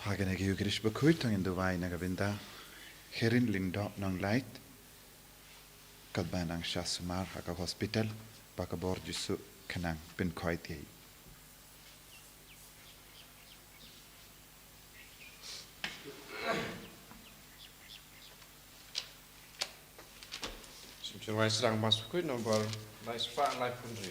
Hagen ik Eucharist Bakhuid in de wijn nagabinda herin lindop nang light kadbanang shasmar haka hospital bakabor jisu kanang pin koit ye Scriptural sedang masuk ke nombor live pak live pundri.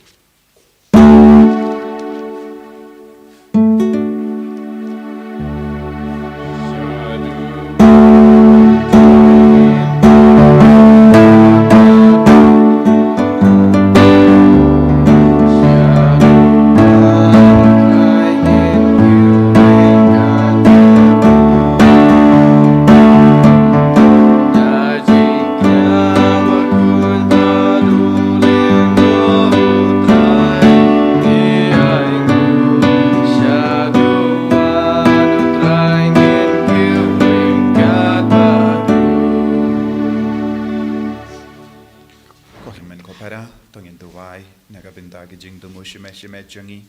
shime jangi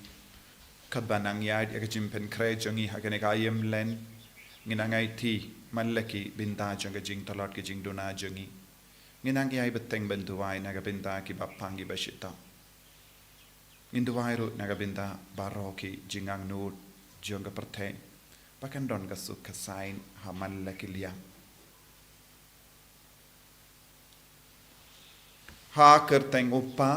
kadbanang yard yakajim pen kre jangi hakanek ayem len nginangai ti manlaki binta janga jing talat ke jing dona jangi nginang yai beteng bentuai naga binta ki bapangi bashita induai ru naga binta baroki jingang nur janga perteng pakan don gasuk kasain hamalaki liang ha kerteng upa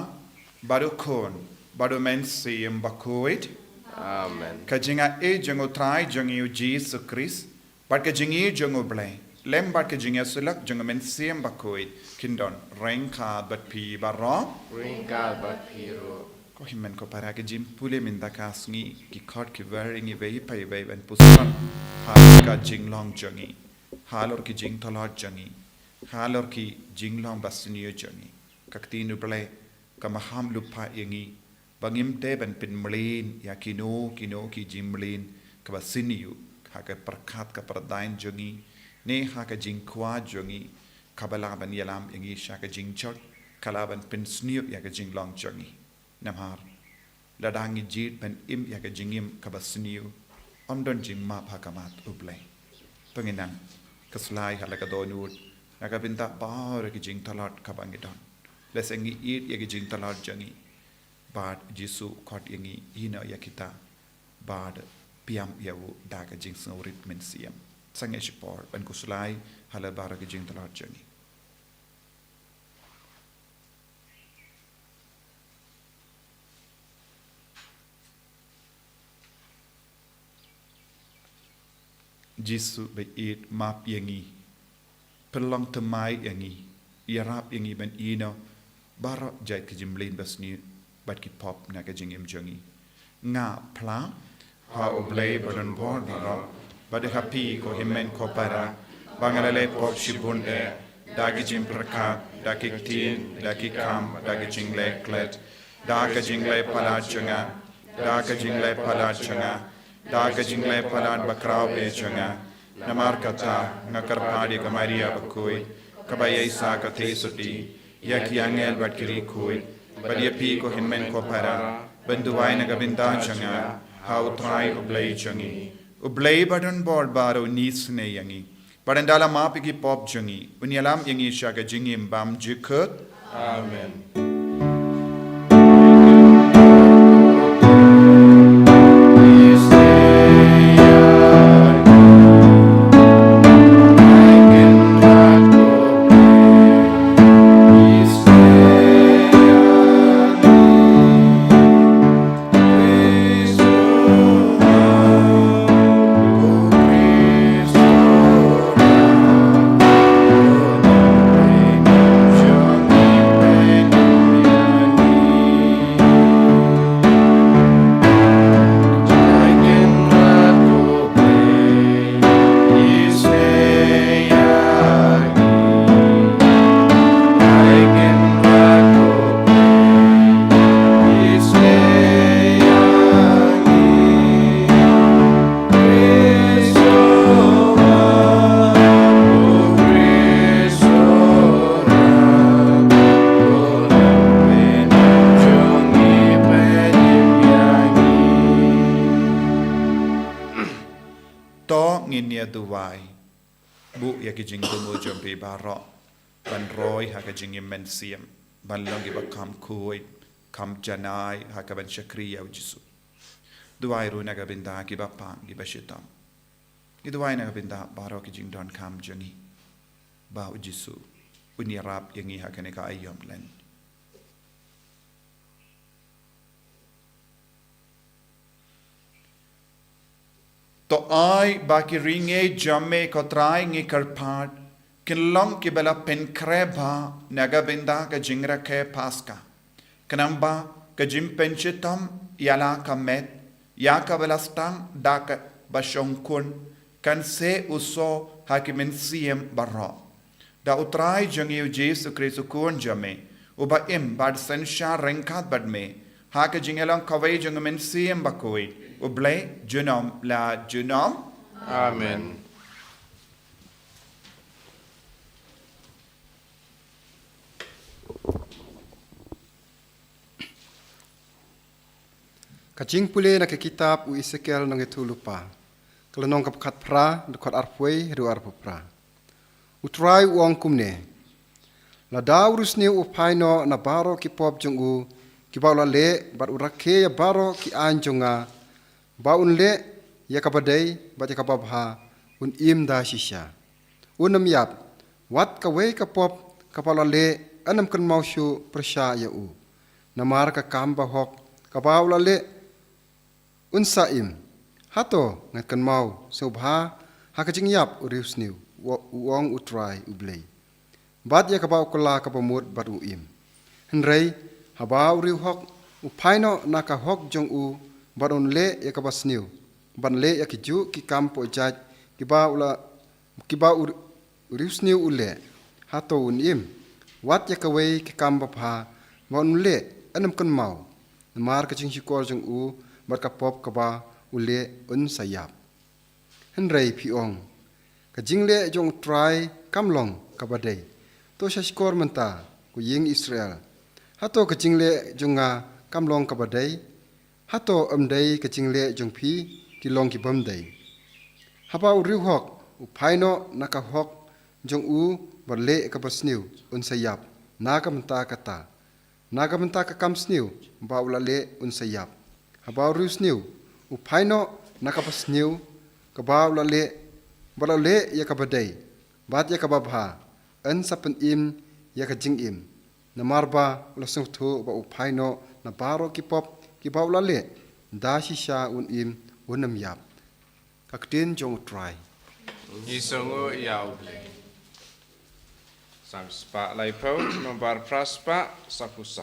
baru kon baru mensi yang Bakhuid. Amen. Kajinga jango try jango Jesus Christ. But kajingi jango blay. Lem but kajinga sulak jango mensi yang Bakhuid. Kindon rengka bat pi barro. Rengka bat pi ro. Ko himmen ko para kajim pule minta kasngi ki khat ki wearing vei pai vei ben pusan. Hal ka jinglong jangi. Halor ki jing talat jangi. Halor ki jinglong basniyo jangi. Kaktinu blay kamaham lupa yangi. Bangim te ben pin mlin ya kino ki jimlin ka basiniu ka perkat ka perdain jongi ne ha ka jingkwa jongi kabala ban yalam yangi sha ka jingchot kala ban pin sniu ya ka jinglong jongi namhar ladangi jit ben im ya ka jingim ka basiniu omdon jimma phakamat ublai penginang kaslai halaka donut naga binta bar ki jing talat ka bangidon lesengi it ya ki jing talat jongi bad jisu kot yangi ina ya kita bad piam yawu daga jing sngorit mensiam sange shipor ban kuslai hala bara ga jing talat jani jisu be it map yangi pelong temai yangi yarap yangi ben ina bara jai ke jimlin basni bat ki pop na ka jingim jangi nga pla ha oblay bodon bon daro bade happy ko himmen ko para bangalale pop shibunde dagi jim praka dagi tin dagi kam dagi jingle klet daga jingle pala chunga daga jingle pala chunga daga jingle pala bakraw e chunga namar kata ngakarpadi ka maria bakoi kabaya isa ka tesoti yaki angel bat kiri koi Badia pi ko himmen ko para benduai na gabinda changa how try oblay changi oblay badon board baro nis ne yangi badandala mapi ki pop changi unyalam yangi shaga jingim bam jikut amen. ki jing dumu jompi baro ban roy ha ka jing men siam ban longi ba kam kuoi kam janai ha ka ban shakriya ujisu duai ru na ka binda ki ba pang ki ba shitam ki duai na ka binda baro ki jing don kam jangi ba ujisu unirap yangi ha ka ne ka ayom Lent to ai ba ki ringe jamme ko trai ngi karpat kin long ki bela pen kreba naga binda ka jingra ke paska kanamba ka jim penchitam yala ka met ya ka belastang da ka bashongkun kan se uso hakimin siem barro da utrai jangi Jesu Kristo kun jamme uba im bad sensha renkat bad me ha ka jingelang kawai jangamin siem Bakhuid ublay junom la junom Amen. Kajing pule na ke kitab u Ezekiel nang itu lupa. Kalau nong kapkat pra, dekat arpui, ru arpupra. Utrai uang kumne. La daurus ni upaino na baro ki pop jong u, ki baula le, bat urake ya baro ki anjonga, baun le, ya kabadai, bat ya kababha, un im da shisha. Unam yap, wat kawe ka pop, kapala le, anam kan mausyu persya ya u. Namar ka kamba hok, kabaula le, unsaim hato ngatkan mau sobha hakajing yap urius new uong utrai ublei bad ya kabau kala kapamut bad uim henrei habau riu hok upaino naka hok jong u badon le ya kabas new ban le ya kiju ki kampo jaj kiba urius new ule hato unim wat ya kawai ki kamba pha mon le anam kan mau mar kajing sikor jong u berkapop kaba ule un sayap. Henrei piong. Kajingle jong try kamlong kabadai. To shashkor menta ku ying Israel. Hato kajingle jonga kamlong kabadai. Hato amdai kajingle jong pi kilong kibamdai. Haba uriuhok upaino nakahok jong u berle kabasniu un sayap. Nakamenta kata. Nakamenta kakamsniu ba ulale un sayap. Habau rius niu, upaino nakapas niu, kabau lale ya kabadai, bat ya kababha, en sapen im ya kajing im, namarba ulasung tu ba upaino na baro kipop kibau lale, da shisha un im unam yap, kaktin jong try. Isongo yauble. Sam spa laipo, nombar praspa sapusa.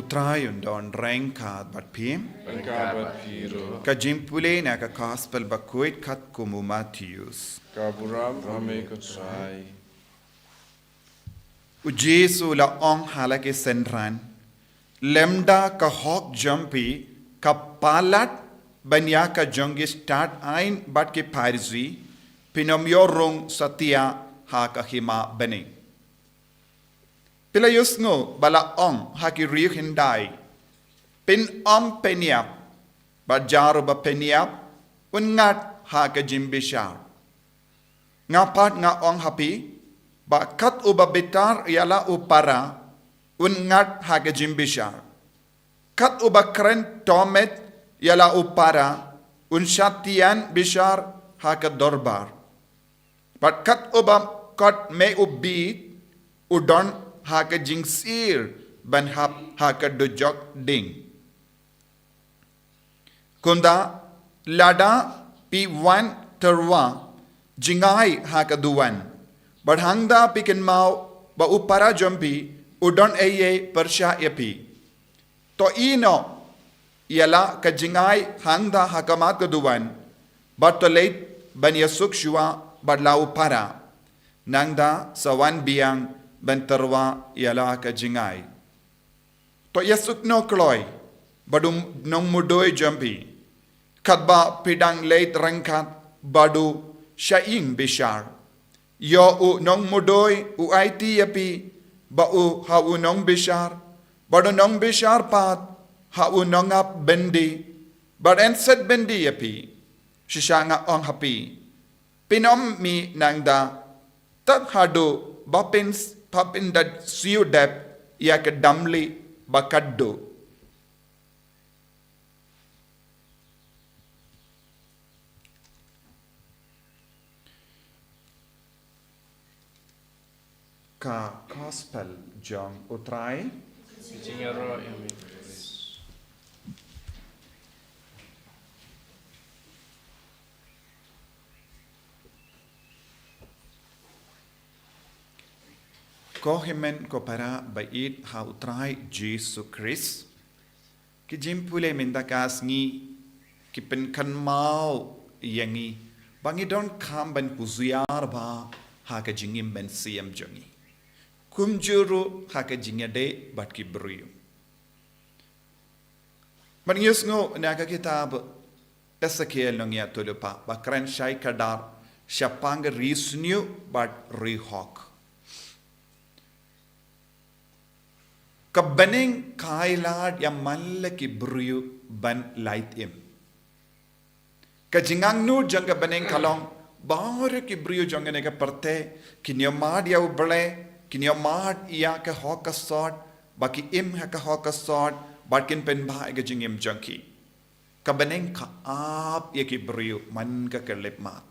utrai undon rengkat bat pim. Pengkabat piro. Ka jimpule na ka gospel Bakhuid kat kumu Matthews. Kaburam ame kutrai. Ujesu la ong halake senran. Lemda ka hok jumpi ka palat banya ka jongi start ain bat ke parisi pinom yorong satia ha ka hima bani. Pila yusngo bala ong ha ki riu hindai. Pin peniap ba jaru ba peniap ungat ha ka jimbishar. Ngapat nga ong hapi ba kat uba betar yala upara ungat ha ka jimbishar. Kat uba kren tomet yala upara unsyatian bishar ha ka dorbar. But kat uba kat me ubit udon ha ka jingsir ban hap ha ka dojok ding. Kunda lada P1 terwa jingai ha ka duwan. Berhangda pikin mau ba upara jompi udon eye persya epi. To ino ialah ka jingai hangda hakamat keduan. Batoleit ban yasuk shua badlau para. Nangda sawan biang ban terwa ialah ka jingai. To yasuk no kloy badum nong mudoi jompi. Kadba pidang leit rengkat badu syaing bishar. Yo u nong mudoi u IT yapi ba u ha u nong bishar. Badu nong bishar pat ha u nong ap bendi. Bad en set bendi yapi. Shishanga ong hapi. Pinom mi nangda tat hadu bapins papin dat siu dep ya ke damli bakaddo. Ka gospel jong utrai Jingaro ame kuturis. ko himen ko para bait ha utrai Jesus Christ ki jimpule minda kas ngi ki pen kan mau yangi bangi don kam ban puzuyar ba ha ka jingim ben siam jongi kumjuru ha ka jingade bat ki briu man yusno na ka kitab Ezekiel nong ya tulupa bakran shai kadar syapang risnu bat rihok kabaning kailad ya malle ki briu ban light im kajingang nu jang kabaning kalong bahare ki briu jang ne ka parte kinyamad ya uble kinyamad ya ka hok sort baki im ha ka hok sort bakin pen ba ga jingim jangki kabaning ka ap ya ki briu man ka kelep mat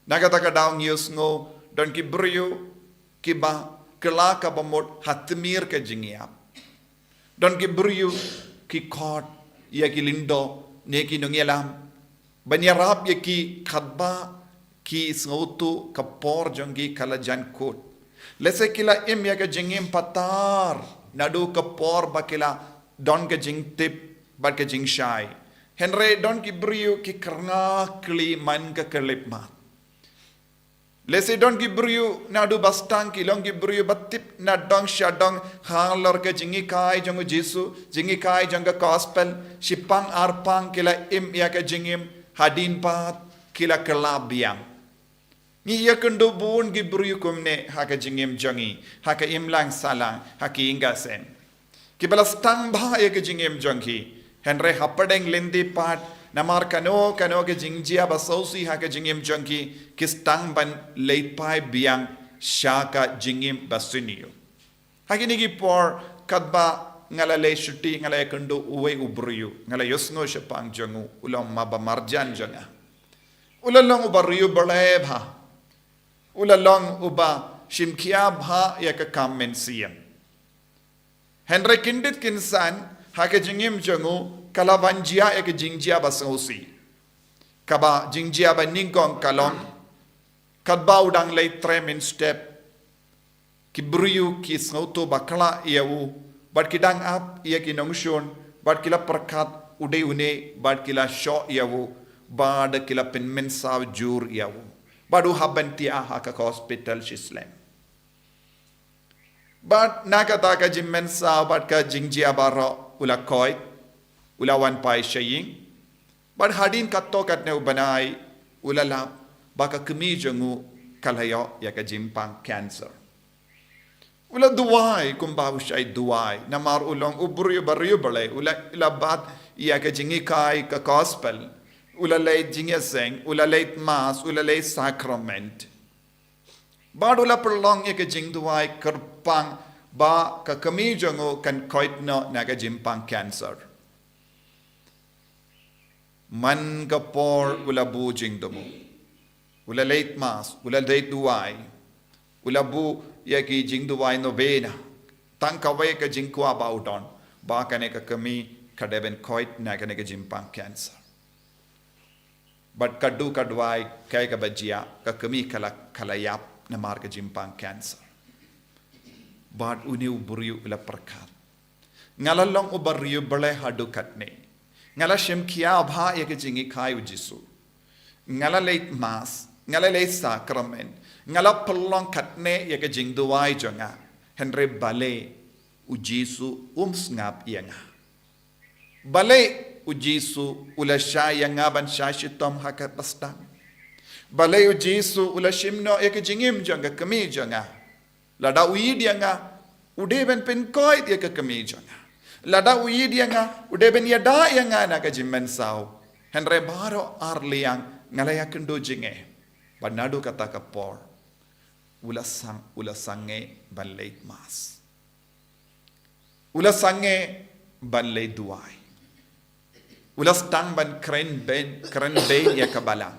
nagata ka daw news ngo don ki briu ki ba kela ka bamot hatmir ka jingiap don ki briu ki kot ya ki lindo ne ki nongelam banyarap ya ki khadba ki sngotu ka por jongi kala jan kot lese kila im ya ka jingim patar nadu ka por bakila don ka jing tip bar ka jing shai henre don ki briu ki karna kli man ka kelip mat lese don ki briu nadu bastang ki long ki briu batip na dong shadong halor ka jingi kai jong Jesu jingi kai jong ka gospel sipang arpang kila im ya ka jingim hadin pat kila kelabiang ni ya kendo bun ki briu kumne ha ka jingim jongi ha ka im lang salang ha ki ingasen ki balastang ba ya ka jingim jongi henre hapadeng lendi pat namar kano ke jingjia basausi ha ke jingim jangki kistang ban leitpai biang shaka jingim basinio hakini gi por kadba ngala le shuti ngala kendo uwe ubriu ngala yosno shapang jangu ulam maba marjan janga ulalong ubriu balebha ulalong uba shimkia bha ya ka kamen siam henre kindit kinsan ha ke jingim jangu kalavanjia ek jingjia basausi kaba jingjia ba ningkong kalong kadba udang lay 3 min step ki briu ki snauto bakla yau Bad kidang ap ia ki nongshon, bad kila perkat ude une, bad kila sho yawu, bad kila penmen saw jur yawu. Badu haban tia haka hospital shislem. Bad nakata ka jimmen saw bad ka jingji abaro ula koi, ula wan pai shaying. Bad hadin katto katne ubanai ula lap, baka kemi jangu kalayo ya ka jimpang cancer. Ula duwai kumbahu syai duwai namar ulong ubru baryu balai ula bat ia ka jingi kai ka gospel ula leit jingi seng ula leit mass ula leit sacrament bad ula perlong ia ka jing duwai kerpang ba ka kami jango kan koitno na ka jimpang cancer man ka por ula bu jing domo ula leit mass ula leit duwai ula bu ya ki jing duwai novena tang kawai ka jing kwa baudon ba kane ka kami kadeben koit na kane ka jimpang cancer but kadu kadwai kai ka bajia ka kami kala kalayap na mar ka jimpang cancer but uni uburiu ila perkat ngalalong ubariu bale hadu katne ngala shem kia bha ya ka jingi kai ujisu ngala late mass ngala late sacrament ngala pelong katne ya ke jing duwai jonga henre bale ujisu ngap yanga bale ujisu ula yanga ban shitom hakat pastang bale ujisu ula shimno ya ke jingim jonga kami jonga lada uid yanga ude ben pen koit ya ke kami jonga lada uid yanga ude ben yada yanga na ka jimmen saw henre baro arliang ngala ya kendo jinge banado kata ka por ula sange ban late mass ula sange ban late duai ula stang ban kren ben ya kabalang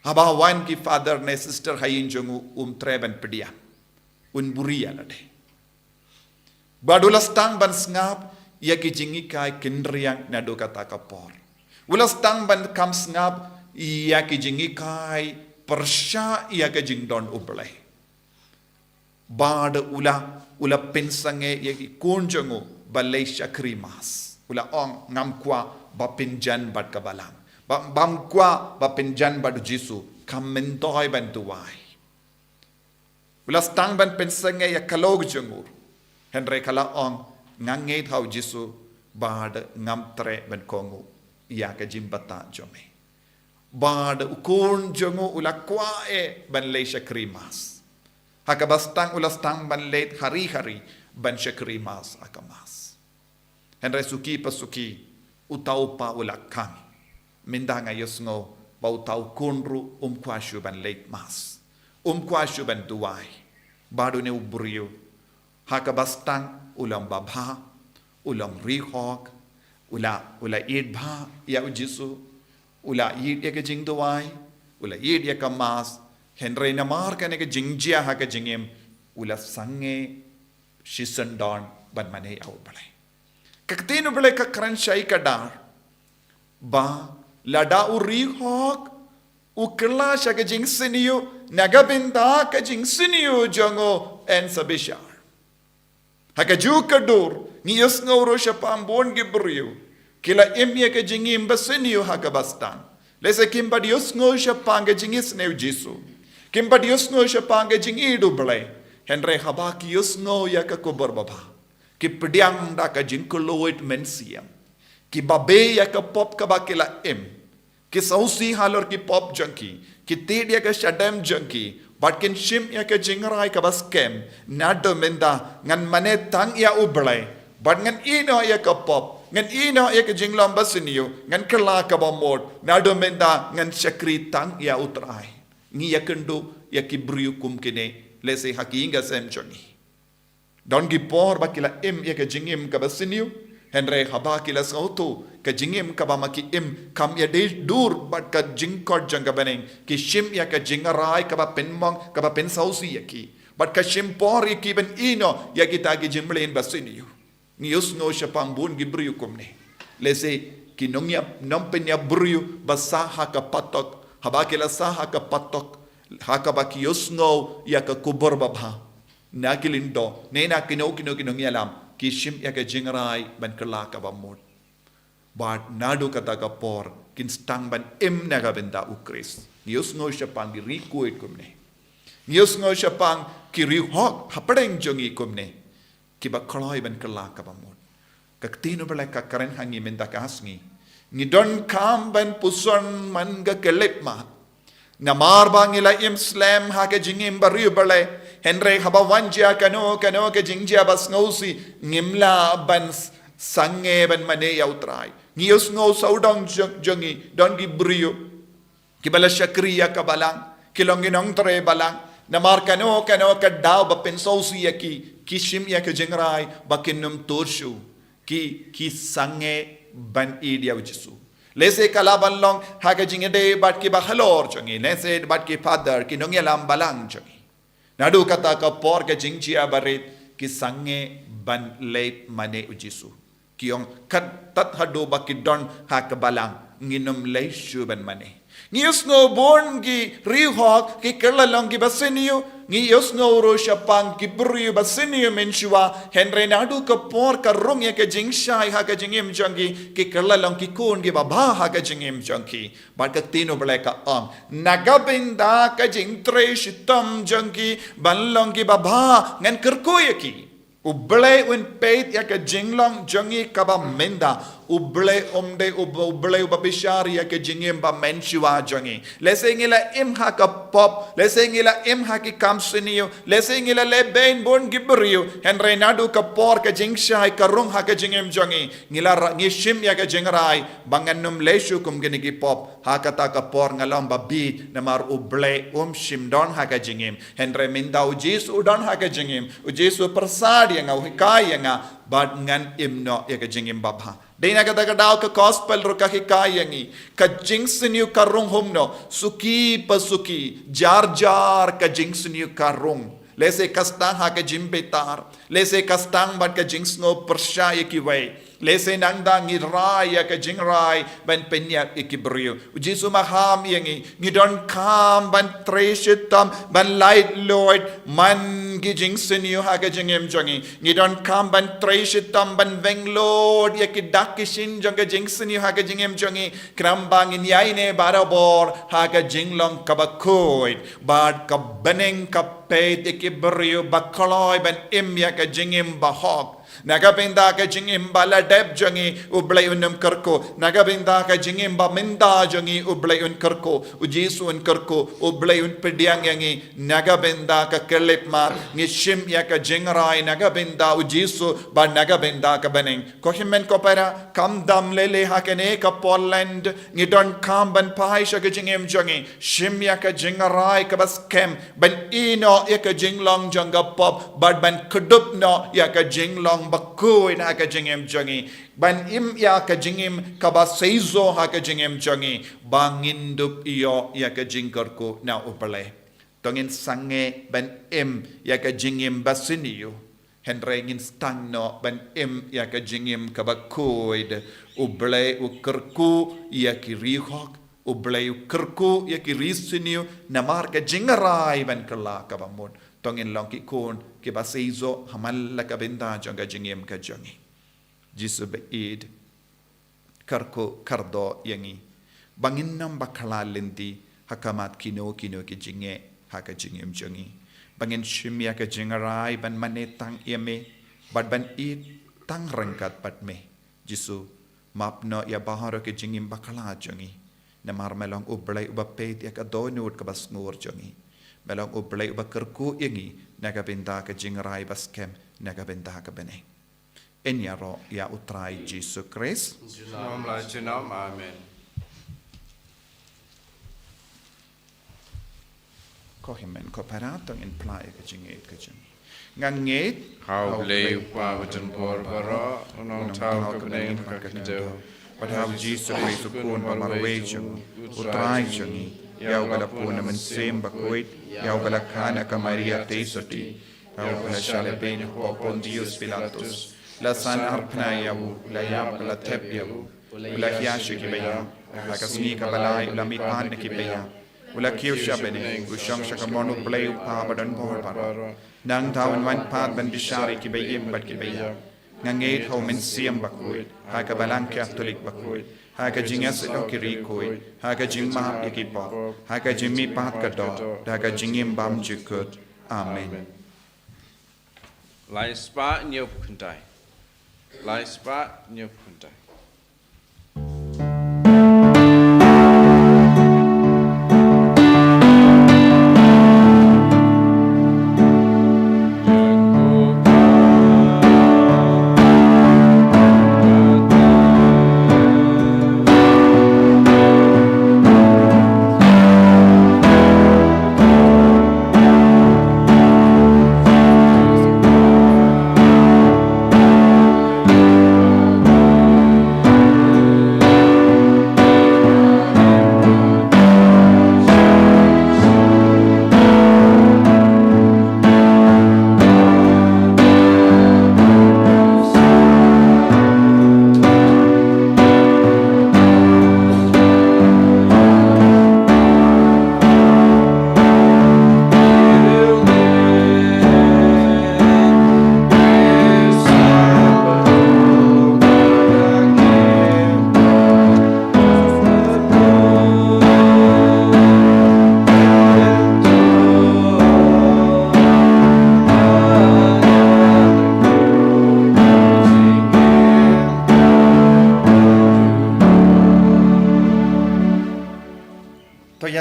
haba wan ki father ne sister hayin jongu treben pedia un buria lade badula stang ban ngap ya ki jingi kai kindriang na do kata kapor ula stang ban kam ngap ya ki jingi kai persya ia ka jingdon ublay bad ula pensange ya ki kunjangu balay shakrimas ula ong ngamkwa ba pinjan bad kabalang bamkwa ba pinjan bad jisu kamentoy ban tuwai ula stang ban pensange ya kalog jangur henre kala ong ngange thau jisu bad ngamtre ban kongu ya ka jimbata jome bad ukun jongo ula kwae ban lei shakrimas hakabastang ula stang ban leit hari ban shakrimas akamas henre suki pasuki utau pa ula kang mindanga yosngo ba utau kunru kwashu ban leit mas kwashu ban duai badu ne uburiu hakabastang ulam babha ulam rihok ula idbha ya ujisu ula yid ya ka jing duwai ula yid ya ka mas henre namar ka ne ka jingjia ha ka jingim ula sange shisandon ban mane au balai kaktinu balai ka kran shai ka dar ba lada uri hok ukla sha ka jing siniu naga binda ka jing siniu jongo en sabishar ha ka ju ka dur ni yos ngoro sha pambon gibriu kila emye ke jingim basiniu hakabastan lese kimba dios ngo shapanga jingis neu jisu kimba dios ngo shapanga jingi du blai henre habaki yos ngo ya ka kobar baba ki pediang da ka jinkoloit mensiam ki babe ya ka pop ka bakila em ki sausi halor ki pop junkie ki tid ya ka shadam junkie batkin shim ya ka jingrai ka baskem nado menda ngan mane tang ya ublai bat ngan ino ya ka pop ngan ino ya ka jinglam basiniu ngan kala ka bamod nado menda ngan shakri tang ya utrai ngi ya kendo ya ki briu kum kine lese hakinga sem jongi don gi por bakila em ya ka jingim ka basiniu henre haba kila sauto ka jingim ka bamaki em kam ya de dur bat ka jingkot janga baneng ki shim ya ka jingarai ka ba penmong ka ba pen sausi ya ki bat ka shim por ya ki ben ino ya kita gi jimlen basiniu ngiyos ngo siya pambun gibriu kumne lese kinongya nompenya briu basaha ka patok habakila saha ka patok hakabaki yos ngo ya ka kubor babha Nagilindo, Nena Kino Yalam, Kishim Yaka Jingrai, Ban Kalaka Bamut. But Nadu Kataka Por, Kinstang Ban Im Nagabenda Ukris. Nius no Shapang, the Rikuit Kumne. Nius no Shapang, Kiri Hawk, Hapadeng Jungi Kumne. Kiba Kaloi Ban Kalaka Bamut. Kaktino Balaka Karen Hangi Mendakasni. Nidon Kam Ban Puson Manga Kelipma. Namar Bangila Im Slam Haka Jingim Barubale. Henry Habawanjia Kano ke Jingjia Basnosi. Nimla Ban Sngi ban Mane Yautrai. Nius no Saudang Jungi, Don Gibrio. Kibala Shakriya Kabalang, Kilonginong Tre Balang. Namar Kano Kadao Bapensosi Yaki. Kishim Yaka Jingrai, Bakinum Turshu. Ki Sngi ban Idia Vijisu. Lese Kalaban long, Hakajingade, but Kiba Halor Jungi, Lese, but Ki Father, Kinongialam Balang Jungi. Nadu Kataka Porka Jingjia Barit, Ki Sngi ban Late Mane Ujisu. Kiong kat tat hado bakidon hakabalang nginom lay shuban mane. Ngiyos no born gi rihok ki kerlalong gi basinyo ngiyos no ro shapang ki brio basinyo menshua henry nadu ka por ka rong ya ka jingshai ha ka jingim jangi ki kerlalong ki kun gi baba ha ka jingim jangi bat ka tino bleka nagabinda ka jing tre shitam jangi banlong gi baba ngan kerkoyaki Uble un peit ya ka jinglong jangi kaba menda uble omde uble ubabishari ya ka jingim ba menshua jangi lese ngila im ha ka pop lese ngila im ha ki kamsiniyo lese ngila le bein bon gibriyo henry nadu ka por ka jingshai ka rung ha ka jingim jangi ngila ngishim ya ka jingrai banganum leshu kum gini ki pop ha ka ta ka por ngalam ba bi namar uble shim don ha ka jingim henry minda ujis udon ha ka jingim ujisu persadi yang hikaya nga bad ngan imno ya ka jingim babha Dina kata daw ka gospel ro ka hikaya ngi ka jingsinyu karung humno suki pasuki jar ka jingsinyu karung lese kastang ha ka jimbetar lese kastang bad ka jingsno persya ki way lese nangda ngirai ya ka jingrai ban penya ikibrio jisu maham yangi ngidon kam ban treshitam ban light lord man gi jingsinyu ha ka jingem jangi ngidon kam ban treshitam ban veng lord ya ki dakishin janga jingsinyu ha ka jingem jangi krambang inyaine barabor ha ka jinglong Bakhuid bad ka beneng ka peit ikibrio bakaloi ban im ya ka jingem bahok Nagabinda ka jingim bala deb jangi ublay unum kerko. Nagabinda ka jingim ba minda jangi ublay un kerko. Ujisu un kerko ublay un pediang yangi. Nagabinda ka kelip mar ngishim ya ka jingrai. Nagabinda ujisu ba nagabinda ka bening. Kohimen ko para kamdam lele hakene ka Poland. Ngidon kam ban pahay siya ka jingim jangi. Shim ya ka jingrai ka bas kem. Ban ino ya ka jinglong janga pop. Bad ban kudup no ya ka jinglong Bakhuid ha ka jingim jangi ban im ya ka jingim kabaseizo ha ka jingim jangi bangindup iyo ya ka jingkar ko na upale tongin sange ban im ya ka jingim basiniyo henrengin stangno ban im ya ka jingim Bakhuid uble ukerku ya ki rihok uble ukerku ya ki risiniyo namar ka jingarai ban kala ka bamon tongin long ki kun ki baseizo hamal la ka benda janga jingem ka jangi jisu beid karko kardo yangi bangin nam bakala lendi hakamat kino ki jinge haka jingem jangi bangin shimya ka jingarai ban manetang yeme bad ban it tang rangkat pat me jisu mapno ya baharo ke jingim bakala jangi namar melong ublay ubapet ya ka donut ka basngur jangi melong ublay ubakerku yangi nagabinda ka jingrai baskem nagabinda ka bene enyaro ya utrai Jesus Christ Jinam la jinam amen ko himen ko paratong in play ka jinget ka jing nganget how lay pa wajan por bara unong tau ka bene ka do but how Jesus Christ ukun balawejung utrai jungi Yau bala puna mensem Bakhuid, yau bala kana ka Maria tesoti, yau bala shale ben popon Dios Pilatus, la san arpna yau, la yab la tep yau, la hiashe ki beya, la kasmi ka balai la mipan ki beya, ula kiu shabene usham shakamonu bleu pa badan bor para nang tawan wan pat ban bishari ki bayim bat ki bayam ngangeit ho men siam Bakhuid ha ka balang Catholic Bakhuid ha ka jingas lo kiri koi ha ka jingma ikipo ha ka jimi pat ka do da ka jingim bam jikut amen Lai spa nyop kuntai. Lai spa nyop kuntai.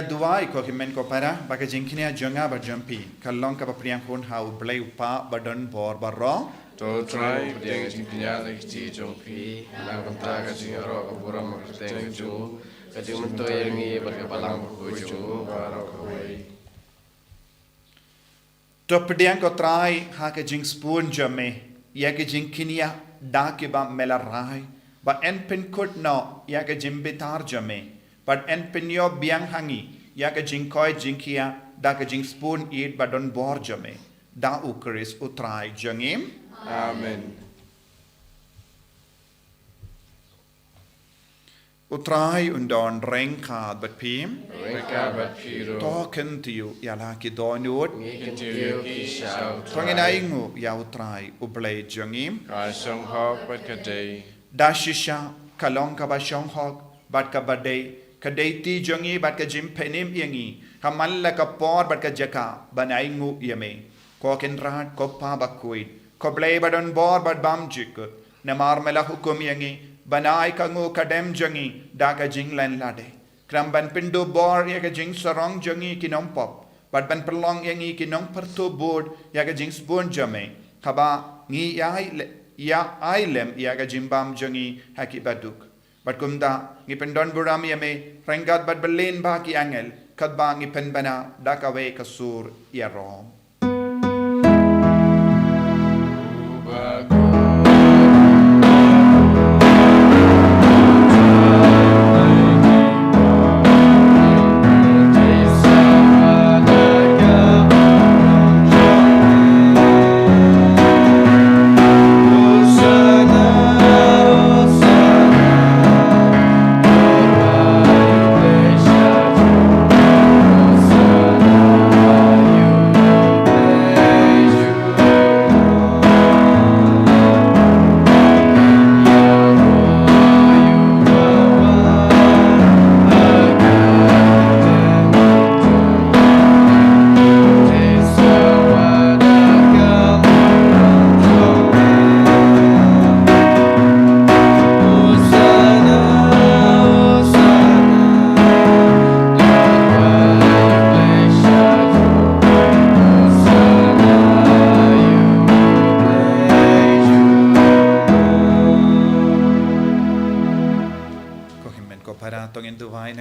Duai ko himen ko para baka jingkinia jonga ba jampi kalong ka priang hun hau bleu pa badan bor barro To try deng jingnya lagi ci jongpi lang kanta ka jingaro ka buram ka deng ju ka jing to yang i ba ka balang ko ju baro ko wei to priang ko try ha ka jing spoon jame ya ka jingkinia da ke ba mela rai ba en pin kut no ya ka jimbitar jame but en pinyo biang hangi ya ka jing koi jingkia da ka jing spoon eat badon bor jame da ukris utrai jangim Amen. utrai undon rengka bat pim Reka bat piro. token tiu ya la ki donut Ngikin tiyo ki shao. tongina ingu ya utrai ublay jangim Ka song hok bat ka day. da shisha kalong ka ba shong hok bat ka badai kadai ti jangi bat ka jim penim yangi hamalla ka por bat ka jaka banai ngu yame koken rat ko pa Bakhuid ko blay badon bor bat bam jik namar mela hukum yangi banai ka ngu kadem jangi da ka jing len lade kram ban pindu bor ya ka jing sarong jangi kinom pop bat ban perlong yangi kinom pertu board ya ka jing spoon jame kaba ngi ya ailem ya ka jimbam jangi haki baduk bat kumda ngi pendon buram yame rengat bat belen ba ki angel kadba ngi penbana dakawe kasur ya rom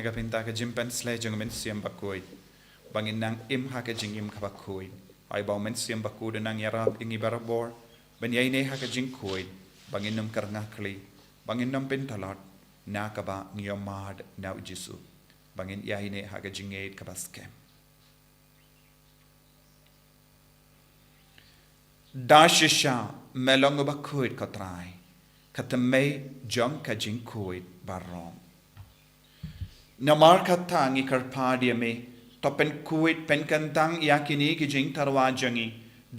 nagapinta ka jimpen slay jang men siam Bakhuid bangin nang im ha ka jingim ka Bakhuid ay baw men siam Bakhuid nang yarab ingi barabor ben yay ne ha ka jing Khuid bangin nam karngakli bangin nam pintalot na ka ba ngiyomad na ujisu bangin yay ne ha ka jingate ka baskem dashisha melong Bakhuid ka try katamay jang ka jing Khuid barong Namar katangi karpadia me to pen kuit pen kantang yakini ki jing tarwa jangi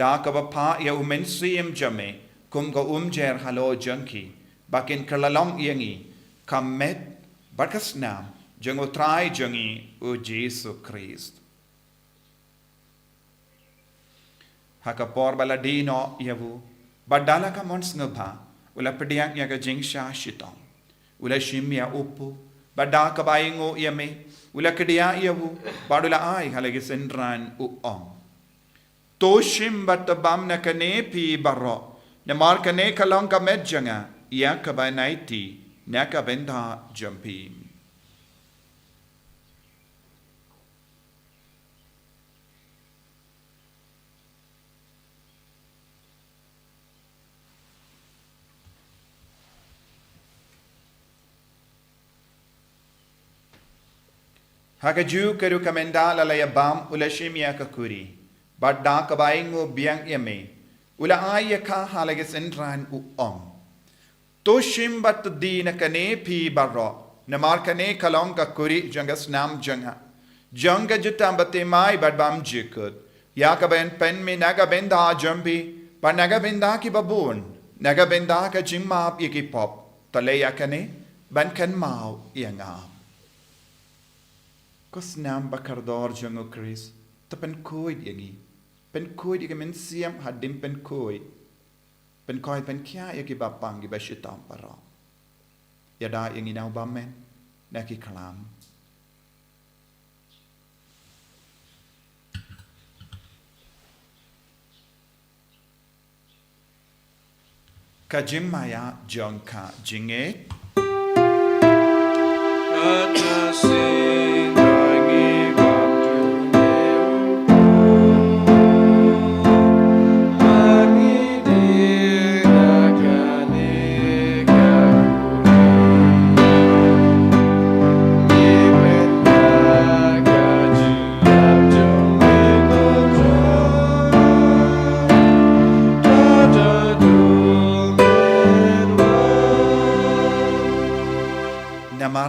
da ka ba pa ya umen siem jame kum go jer halo janki bakin kerlalong yangi kamet bakas nam jango try jangi o Jesu Christ hakapor baladino yavu badala ka mons ngaba ula pediak yaga jing sha shitong ula shimya upu badaka baingo yame ula kedia yavu badula ai halagi sendran u om toshim batabam na kane pi baro na mar kane kalong ka medjanga ya ka ba naiti na ka benda jampi Hakaju keru kamenda lalaya bam ula shimya kakuri. Badda kabaingo biang yame. Ula ayaka halagas entran u om. Toshim bat di na kane pi barro. Namar kane kalong kakuri jangas nam janga. Janga jutam bate mai badbam jikut. Yakaben pen me naga benda jambi. Ba naga benda ki babun. Naga benda ka jimap yaki pop. Talaya kane ban kan mau yangam. Kos nam bakardor jango Chris, ta pen koid yagi. Pen koid yagi men siam hadim pen koid pen kya yagi bapang gi bashitam para. Yada yangi nau bamen, naki kalam. Kajim maya jongka jinge.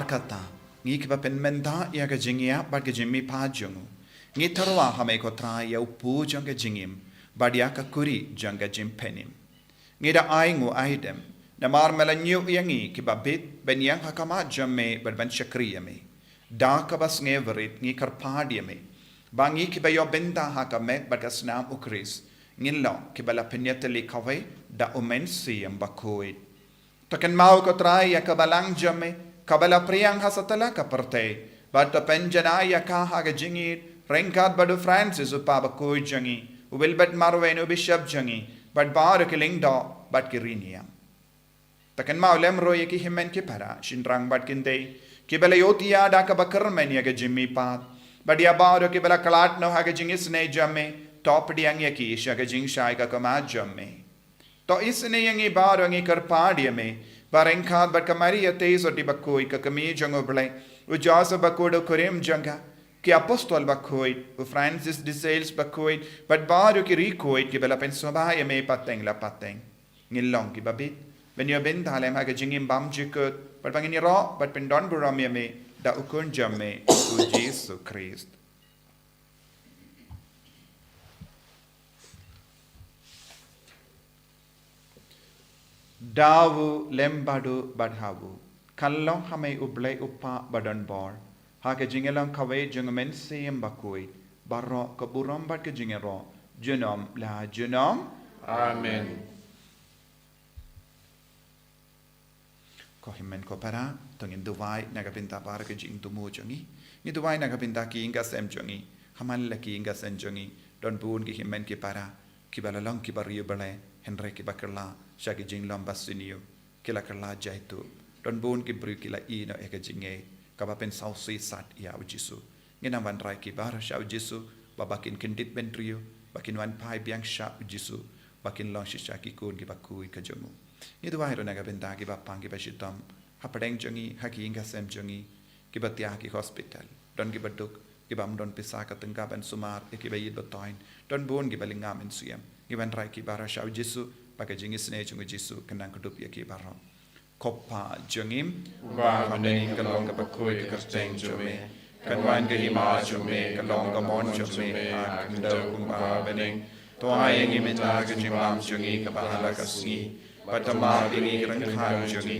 Kata ngi kiba pen menda ya ga jingia bad ga jimmi pa jungu ngi tarwa hame ko tra ya upu janga jingim bad ya ka kuri janga jim penim ngi da aingu aidem na mar mela nyu yangi kiba bit ben yang hakama jamme bad ban shakriya me da ka bas ngeverit ngi karpadi me bangi kiba yo benda hakame bad ga snam ukris ngi lo kiba la penyateli kawe da umensi am Bakhuid takan mau ko tra ya ka balang jamme Kabala priyang hasatala kaparte, bata penjana ya kaha gajingit, rengkat badu Francis upa Bakhuid jangi, ubilbat marwen ubishab jangi, but bar killing do, but kiriniam. Takan maulem roye ki himen ki para, shindrang bat kinde, kibala yotia da kabakarmen ya gajimmi pat, but ya bar kibala kalat no hagajingis ne jamme, top diang yaki shagajing shai ka kama jamme. To isne yangi bar yangi karpadi me, Barengkat bat kamari yates oti Bakhuid ka kami jango blai ujaso Bakhuid kurim janga ki apostol Bakhuid u Francis de Sales Bakhuid bat baru ki rikoid ki bela pensoba ya me pateng la pateng ngilong ki babit ben yo ben dalem ha jingim bam jikut bat bangini ro bat pendon buram ya me da ukun jamme u Jesu Christ Dawu lembadu badhawu. Kallong hame ublay upa badan bor. Hake jingelang kawe jungamen siyem Bakhuid. Barro kaburam bat ke jingero. Junom la junom. Amen. Ko himen ko para tongin duwai nagapinta para ke jing tumu jongi. Ni duwai nagapinta ki inga sem jongi. Hamal la ki inga sem jongi. Don buun ki himen ki para. Ki balalong ki bariyo balay. Henry ki bakerla. Shagi jing lambas sinio kila kerla jaitu don bon ki bru kila ino eka jinge kabapen sausi sat ya ujisu ngina wan rai ki bar sha ujisu babakin kindit bentrio bakin wan pai biang sha ujisu bakin long shisha ki kun ki Bakhuid ka jamu ni do wairo naga benda ki bapang ki bashitam hapadeng jongi haki inga sem jongi ki batia ki hospital don ki baduk ki bam don pisa ka tengka ban sumar ki bayid botoin don bon ki balingam en suyam ki wan rai ki bar sha ujisu Pakai jingis ne cungu Jesu kenang kedup ya ki barong. Kopa jengim. Wa mening kalong ka Bakhuid ka steng jome. kan wan ke hima jume ka long ka mon jume a kan do kum ba bening Thohdieng i menta ka jimbam jungi ka bahala ka sngi patama dini kan khan jungi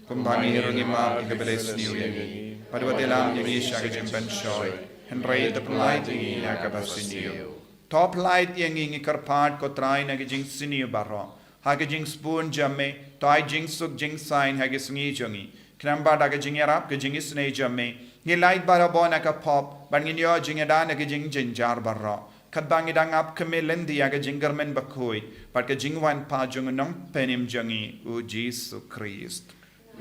kumbani rungi ma ka beles niu yangi padwatelam yangi shaka jimban shoy henry the polite yangi ya ka basiniu top light yangi ngi karpat ko trai na ki jing siniu barro ha ki jing spoon jamme tai jing suk jing sign ha ki sngi jungi knamba da ka jing yarap ka jing isne jamme ni light bara bona ka pop ban ngi yo jing da na ki jing jinjar barro kadbangi dangap kemelendi aga jingermen Bakhuid pat ka jingwan pa jung nong penim jangi u Jesu Christ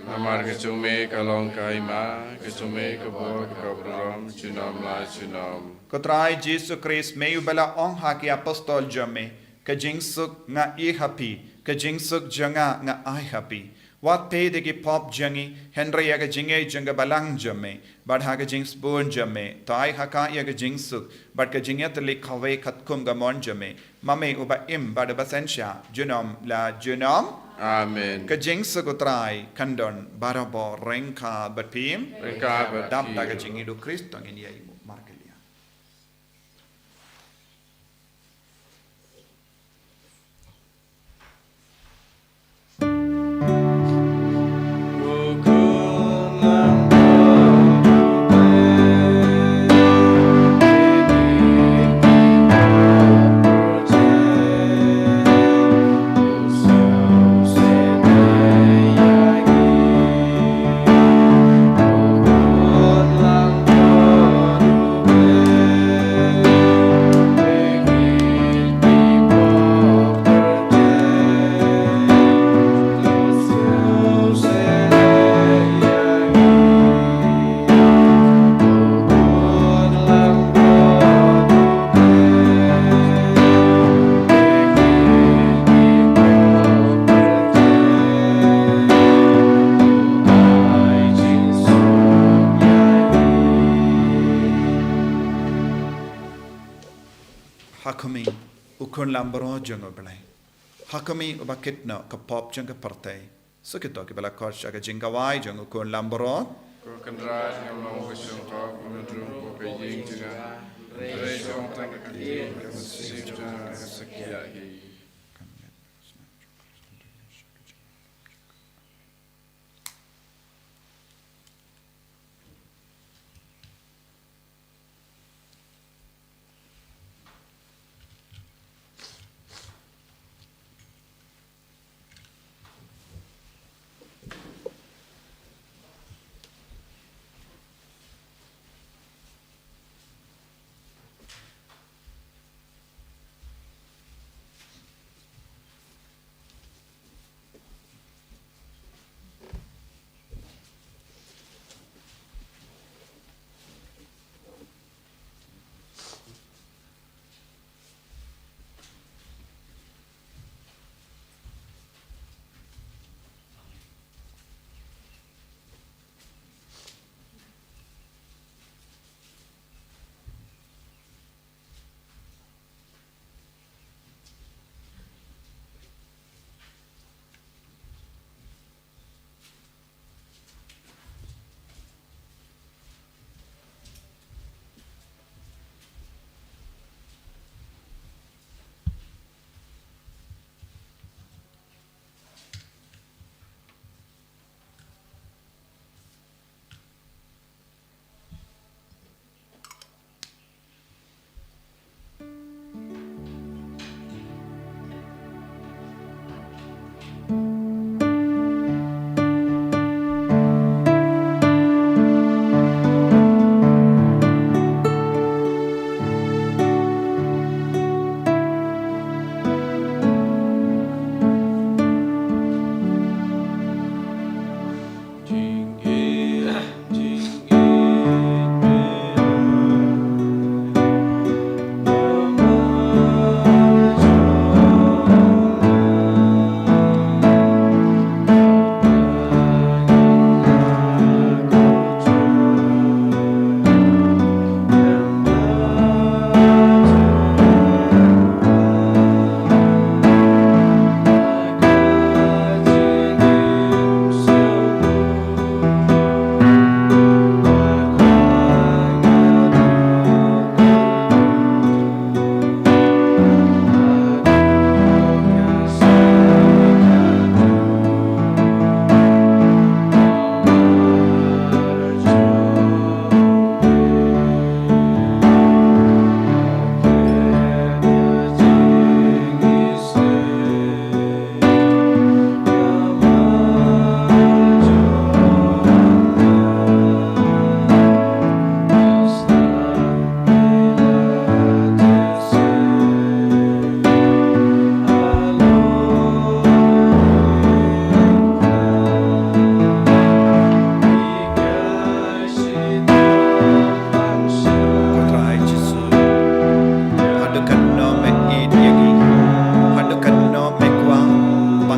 Namar ke cume kalong kaima ke cume ke bo ke kabram cunam la cunam kotrai Jesu Christ me ubala ong ha ki apostol jamme ka jingsuk nga I happy ka jingsuk janga nga I happy wat pe de ki pop jangi henry aga jinge janga balang jamme bad ha ka jings bon jamme tai ha ka ya ka jingsuk bad ka jinget le khawe khatkum ga mon jamme mame uba im bad basensha junom la junom Amen ka jingsuk utrai kandon barabo renka bad pim Reka bat dab da ka jingi do Kristo ngin yai markelia hakami ukun lambro jango belai hakami ubakitna ka pop janga partai sukito ki bala korsha ka jinga wai jango ukun lambro Ko kandra yang mau ke syurga menudru ko ke jing juga Re jong tang ka ki ka sip jang ka sakia hi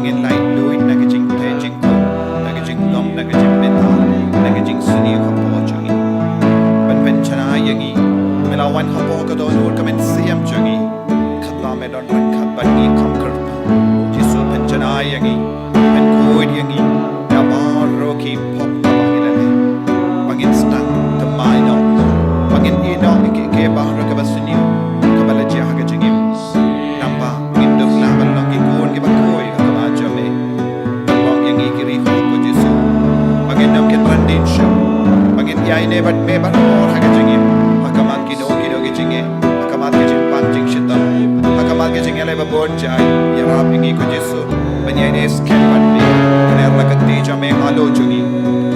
bangin light luit naga jing te jing ko naga jing lom naga jing beta naga jing suni kapo jangi ban ben chana yangi melawan kapo ka don ur kamen siam jangi khatla me don ran khat ban ni kam kar jisu ben chana yangi ben koid yangi ya bar roki pop bangilane bangin stang the mino bangin ino ke bar ka basuni ka balaji ha ga jangi namba induk la ban long ki kun ki bakoi ka ma jame bang yangi kiri ko jisu bangin nam ke trandin show bangin yai ne bat me ban or ha ga jangi hakamat ki do ki jinge hakamat ke jing pan jing shita hakamat ke jing ele ba bon jai ya rap yangi ko jisu ban yai ne sken ban ni ne rakati jame halo jungi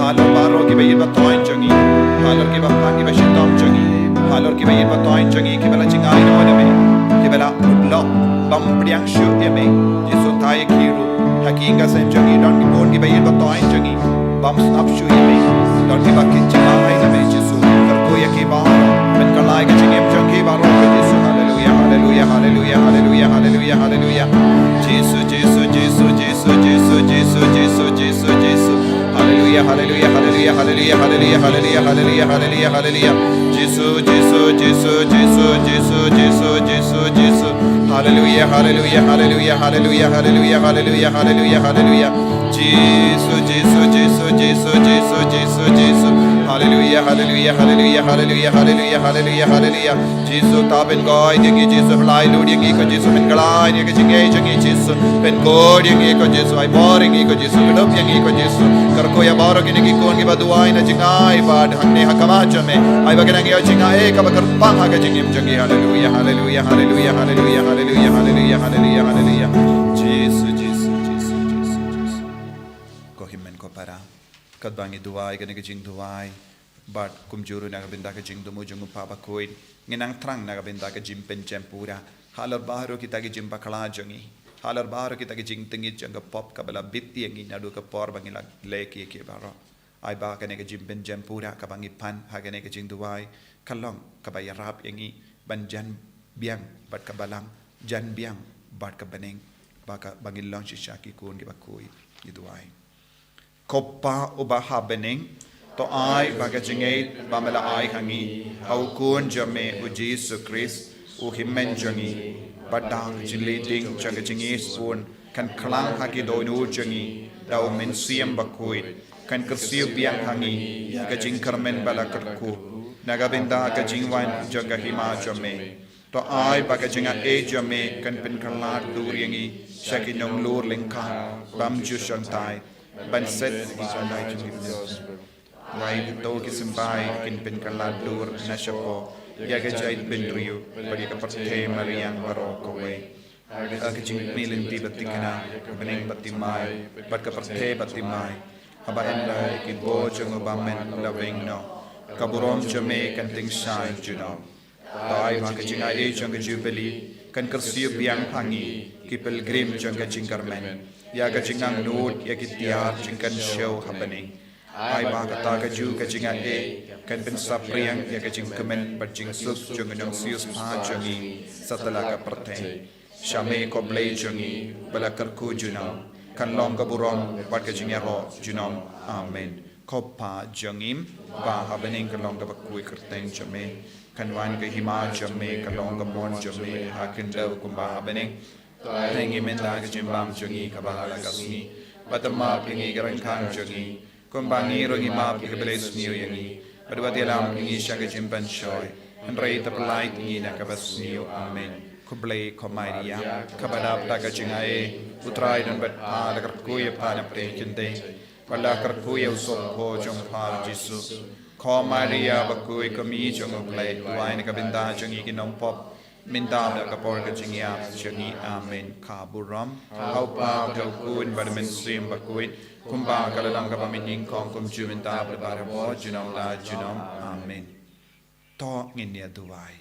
halo baro ki bayi ba toin jungi halo ki ba pan ki ba shitam jungi halo ki bayi ba toin jungi ki bala jingai no ne me ki bala lo bam priang shu eme jisu tai kiru hakinga sen jungi don ki bon ki bayi ba toin jungi bam snap shu eme don ki ba ki jingai ne me jisu kar ko ya ki ba ben kalai ka jingem jungi ba ro ko jisu hallelujah hallelujah hallelujah hallelujah hallelujah hallelujah jisu jisu jisu jisu jisu jisu jisu jisu jisu hallelujah hallelujah hallelujah hallelujah hallelujah hallelujah hallelujah hallelujah hallelujah jisu jisu jisu jisu jisu jisu jisu jisu hallelujah hallelujah hallelujah hallelujah hallelujah hallelujah hallelujah hallelujah jisu jisu jisu jisu jisu jisu jisu hallelujah hallelujah hallelujah hallelujah hallelujah hallelujah hallelujah jisu taben goy dingi jisu lai lu dingi ko jisu men galai dingi jingai jingi jisu ben god dingi ko jisu ai boring ko jisu kedop dingi ko jisu kar ko ya baro kini ki kon ki baduai na jingai bad hanne hakama jame ai bagana ngi jingai ka bakar pang ha ga jingim jingi hallelujah hallelujah hallelujah hallelujah hallelujah hallelujah hallelujah hallelujah jisu jisu jisu jisu jisu ko himmen ko para kad bangi duai ga ngi jing duai but kumjuru naga binda ka jing dumu jungu pa Bakhuid nginang trang naga binda ka jim pen jempura halar baharo kita ki jim bakala jangi halar baharo kita ki jing tingi janga pop ka bala bitti ngi nadu ka por bangi la leki ke baro ai ba ka ne ka jim pen jempura ka bangi pan ha ka ne ka jing duai kalong ka ba yarap ngi ban jan biang bat ka balang jan biang bat ka baneng ba ka bangi long shaki kun ki Bakhuid ki duai koppa ubaha beneng to ai baga jingait bamela ai hangi hau kun jame u Jesus Christ u himmen jangi badang jinle ding changa jingi spoon kan klang haki do nu jangi dau men siam Bakhuid kan kersiu biang hangi ka jing karmen bala karku naga benda ka jingwan jaga hima jame to ai baga jinga e jame kan pen kalat duriangi shaki nong lur lengka bam ju shantai ban set di shantai jingi Wai to kisimbai kin pen kalat lur nashapo yaga jait bendriu bari ka pathe mariang baro ko we aga jing milin ti batikana bening batimai bat ka pathe batimai aba enda ki bo jong bamen loving no kaburom jame kan ting shine juno dai ma ka jinga e jong Jubilee kan kersiu biang hangi ki pilgrim jong ka jingkarmen yaga jingang nut yagi tiar jingkan show happening ai ba ka ta ka ju ka jinga e kan pen sapriang ya ka jing kemen bat jing sup jong nong sius pa jongi satala ka perte shame ko play jongi bala kar ku juna kan long ka burom bat ka jing ro junom amen ko pa jongim ba ha bening ka long ka Bakhuid kerteng jame kan wan ka hima jame ka long ka bon jame ha kin do kum ba ha bening hengi men da ka jimbam jongi ka ba la ka sni batama pingi garan kan jongi kumbangi rongi map ki beles niu yangi badwati alam ngi shaga jimban shoy and rei ta plai ngi na ka bas niu amen kublai komairia kabadap ta ka jingae utrai dan bat pa la kar kuya pa na pre kinde wala kar kuya usop ko jong pa jisu komairia Bakhuid kami jong plai duai na ka binda jongi ki nom pop Mindam da kapor ka jingya jangi amen kaburam hau pa ka kun badmen sim Bakhuid kumba kalalang ka pamining kong kum juminta bara bo junom la junom amen to nginia duai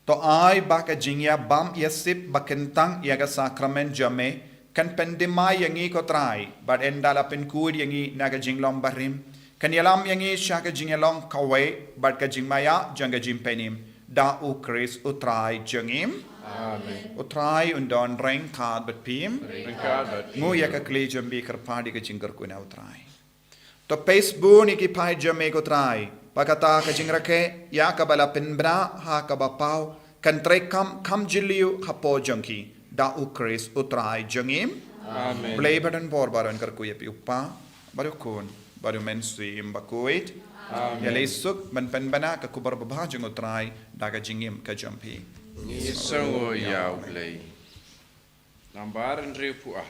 to ai baka jingya bam yasip bakentang yaga sakrament jame kan pendemai yangi ko trai bad endala pen kud yangi naga jinglom barim kan yalam yangi shaka jingelong kawe bad ka jingmaya janga jimpenim da u Chris utrai jengim Amen. utrai undon reng kad bet pim Ricardo. ngu ya ka kli jambi kerpadi ke jingker kuna utrai to Facebook ni ki pai jame ko utrai pakata ka jingrake ya ka bala pinbra ha ka bapau kan tre kam jiliu khapo jangki da u Chris utrai jengim Amen. Play button bor baron kar kuya pi uppa baru kun baru mensuim Bakhuid ya lesuk man penbana ka kubar babha jeng utrai daga jingim ka jampi Ni sango yau play. Nambaran ripu ah.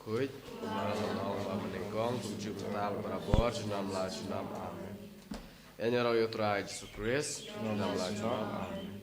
Bakhuid, Jubilee, Barabor, Junam La, Junam, Amen. En je roi Jesus Christ, Junam La, Junam, Amen.